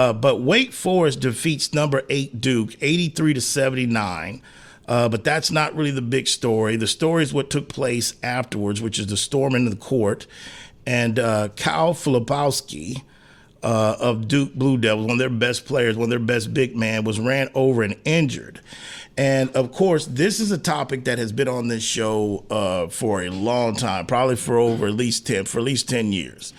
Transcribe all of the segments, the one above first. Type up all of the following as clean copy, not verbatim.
But Wake Forest defeats number 8 Duke 83-79. But that's not really the big story. The story is what took place afterwards, which is the storm into the court. And Kyle Filipowski of Duke Blue Devils, one of their best players, one of their best big man, was ran over and injured. And, of course, this is a topic that has been on this show for a long time, probably for over at least 10 years.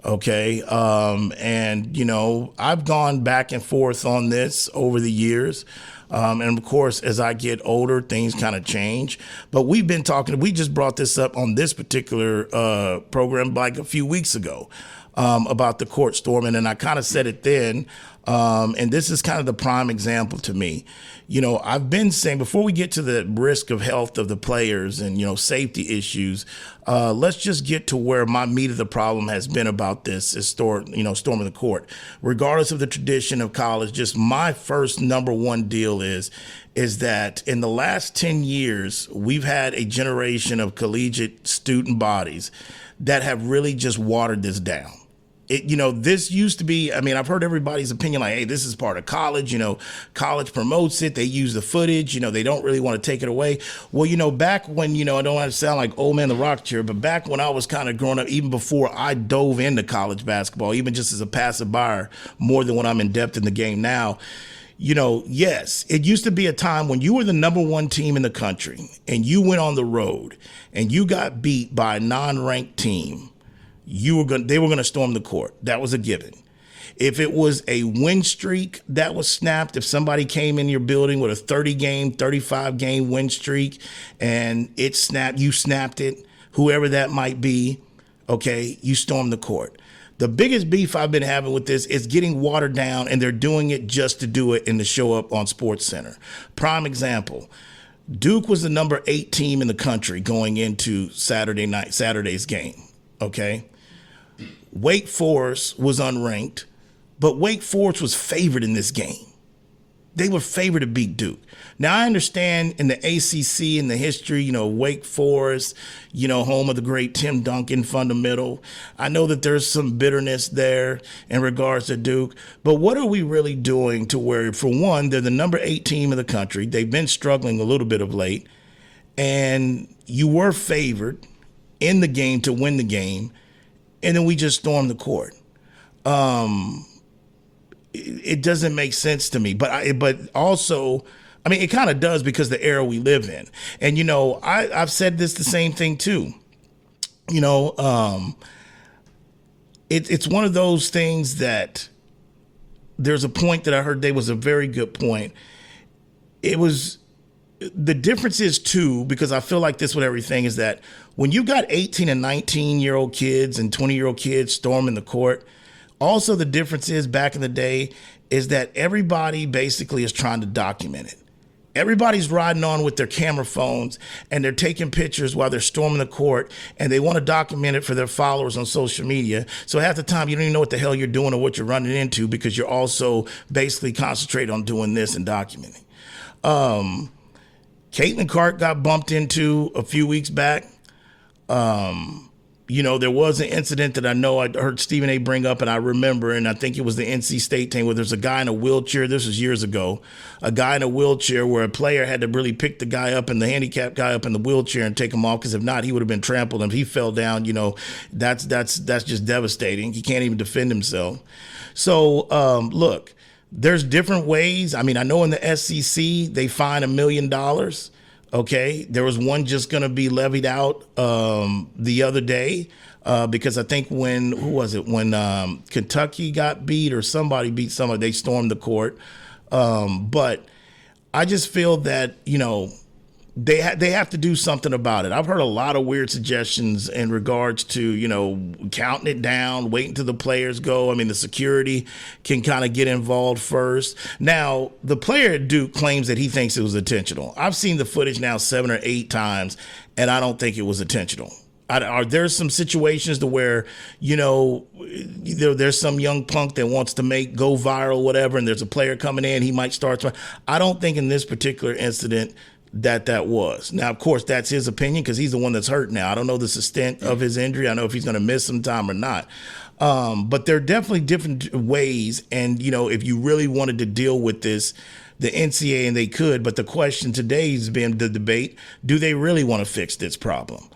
Okay. And, you know, I've gone back and forth on this over the years. And of course, as I get older, things kind of change. But we just brought this up on this particular program like a few weeks ago about the court storming. And I kind of said it then. And this is kind of the prime example to me. You know, I've been saying before we get to the risk of health of the players and, you know, safety issues, let's just get to where my meat of the problem has been about this is storming the court. Regardless of the tradition of college, just my first number one deal is that in the last 10 years, we've had a generation of collegiate student bodies that have really just watered this down. This used to be, I mean, I've heard everybody's opinion like, hey, this is part of college, college promotes it. They use the footage, they don't really want to take it away. Well, back when, I don't want to sound like old man the rock chair, but back when I was kind of growing up, even before I dove into college basketball, even just as a passive buyer, more than when I'm in depth in the game now, yes, it used to be a time when you were the number one team in the country and you went on the road and you got beat by a non-ranked team. They were going to storm the court. That was a given. If it was a win streak that was snapped, if somebody came in your building with a 30-game, 35-game win streak and it snapped, you snapped it, whoever that might be, okay, you stormed the court. The biggest beef I've been having with this is getting watered down, and they're doing it just to do it and to show up on SportsCenter. Prime example, Duke was the number 8 team in the country going into Saturday's game, okay? Wake Forest was unranked, but Wake Forest was favored in this game. They were favored to beat Duke. Now, I understand in the ACC and the history, Wake Forest, home of the great Tim Duncan fundamental. I know that there's some bitterness there in regards to Duke. But what are we really doing to where, for one, they're the number 8 team in the country. They've been struggling a little bit of late. And you were favored in the game to win the game. And then we just stormed the court. It doesn't make sense to me, but also, I mean, it kind of does because the era we live in. And, I've said the same thing too. It's one of those things that there's a point that I heard there was a very good point. The difference is too, because I feel like this with everything, is that when you got 18 and 19-year-old kids and 20-year-old kids storming the court, also the difference is back in the day is that everybody basically is trying to document it. Everybody's riding on with their camera phones and they're taking pictures while they're storming the court, and they want to document it for their followers on social media. So half the time you don't even know what the hell you're doing or what you're running into because you're also basically concentrated on doing this and documenting. Caitlin Clark got bumped into a few weeks back. There was an incident that I know I heard Stephen A. bring up, and I remember, and I think it was the NC State team where there's a guy in a wheelchair. This was years ago. A guy in a wheelchair where a player had to really pick the guy up and the handicapped guy up in the wheelchair and take him off, because if not, he would have been trampled. And if he fell down, that's just devastating. He can't even defend himself. So, look, there's different ways. I mean, I know in the SEC, they fine $1 million. Okay, there was one just going to be levied out the other day because I think when Kentucky got beat or somebody beat somebody, they stormed the court. But I just feel that, they have to do something about it. I've heard a lot of weird suggestions in regards to, counting it down, waiting till the players go. I mean, the security can kind of get involved first. Now, the player at Duke claims that he thinks it was intentional. I've seen the footage now 7 or 8 times, and I don't think it was intentional. Are there some situations to where, there's some young punk that wants to go viral, whatever, and there's a player coming in, he might start to. I don't think in this particular incident that was. Now, of course, that's his opinion because he's the one that's hurt now. I don't know the extent of his injury. I know if he's going to miss some time or not. But there are definitely different ways. And, if you really wanted to deal with this, the NCAA, and they could, but the question today has been the debate, do they really want to fix this problem?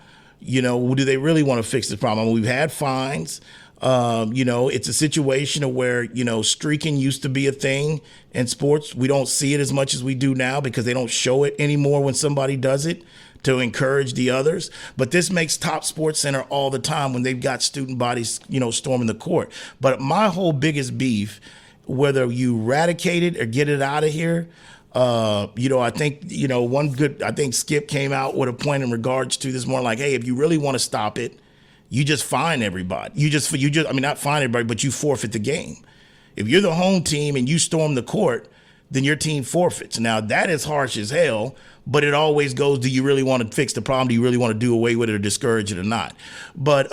Do they really want to fix this problem? We've had fines. It's a situation where, streaking used to be a thing in sports. We don't see it as much as we do now because they don't show it anymore when somebody does it to encourage the others. But this makes Top Sports Center all the time when they've got student bodies, storming the court. But my whole biggest beef, whether you eradicate it or get it out of here, I think, I think Skip came out with a point in regards to this, more like, hey, if you really want to stop it, you just fine everybody. Not fine everybody, but you forfeit the game. If you're the home team and you storm the court, then your team forfeits. Now, that is harsh as hell, but it always goes, do you really want to fix the problem? Do you really want to do away with it or discourage it or not? But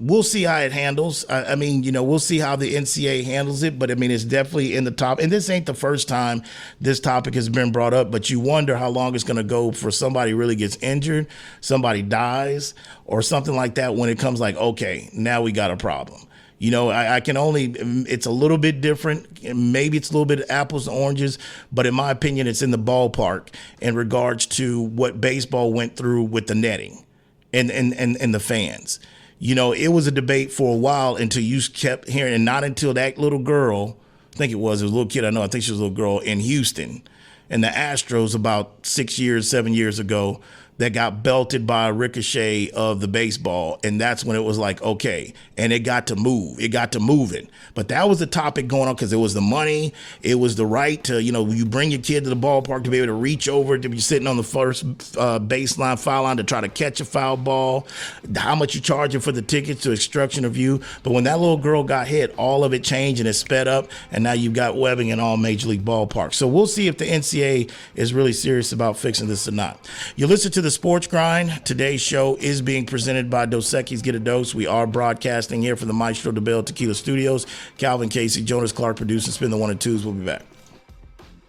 we'll see how it handles. We'll see how the NCAA handles it, but it's definitely in the top. And this ain't the first time this topic has been brought up, but you wonder how long it's going to go before somebody really gets injured, somebody dies, or something like that when it comes like, okay, now we got a problem. I can only, it's a little bit different. Maybe it's a little bit of apples and oranges, but in my opinion, it's in the ballpark in regards to what baseball went through with the netting and the fans. It was a debate for a while until you kept hearing, and not until that little girl, I think it was a little kid, I think she was a little girl in Houston, and the Astros about 7 years ago, that got belted by a ricochet of the baseball. And that's when it was like, okay. And it got to move. It got to moving. But that was the topic going on because it was the money. It was the right to, you bring your kid to the ballpark to be able to reach over, to be sitting on the first baseline foul line to try to catch a foul ball, how much you charging for the tickets to obstruction of view. But when that little girl got hit, all of it changed and it sped up. And now you've got webbing in all major league ballparks. So we'll see if the NCAA is really serious about fixing this or not. You listen to the Sports Grind. Today's show is being presented by Dos Equis Get a Dose. We are broadcasting here from the Maestro de Bell Tequila Studios. Calvin Casey, Jonas Clark producing Spin the One and Twos. We'll be back.